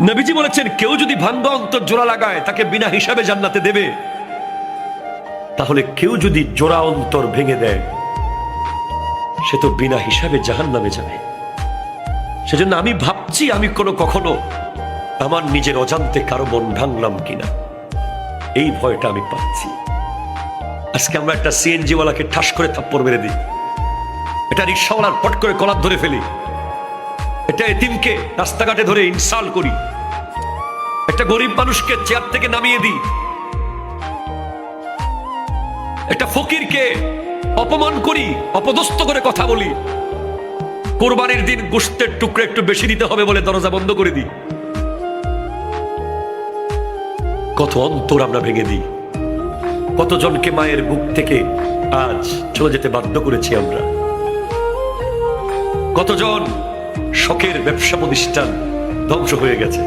নবীজি বলেছেন, কেউ যদি ভাঙ্গা অন্তর জোড়া লাগায় তাকে বিনা হিসাবে জান্নাতে দেবে। তাহলে কেউ যদি জোড়া অন্তর ভেঙে দেয় সে তো বিনা হিসাবে জাহান্নামে যাবে। সেজন্য আমি ভাবছি আমি কখনো আমার নিজের অজান্তে কারো মন ভাঙলাম কিনা, এই ভয়টা আমি পাচ্ছি। আজকে আমরা একটা সিএনজি ওয়ালাকে ঠাস করে থাপ্পড় মেরে দিই, এটা রিক্সাওয়ালার পট করে কলার ধরে ফেলি, এটা এতিমকে রাস্তাঘাটে ধরে ইনসাল্ট করি, একটা গরিব মানুষকে চেয়ার থেকে নামিয়ে দিই, একটা ফকিরকে অপমান করি, অপদস্থ করে কথা বলি, কোরবানির দিন গোশতের টুকরো একটু বেশি দিতে হবে বলে দরজা বন্ধ করে দিই। কত অন্তর আমরা ভেঙে দিই, কতজনকে মায়ের বুক থেকে আজ চলে যেতে বাধ্য করেছি আমরা, কতজন শখের ব্যবসা প্রতিষ্ঠান ধ্বংস হয়ে গেছে।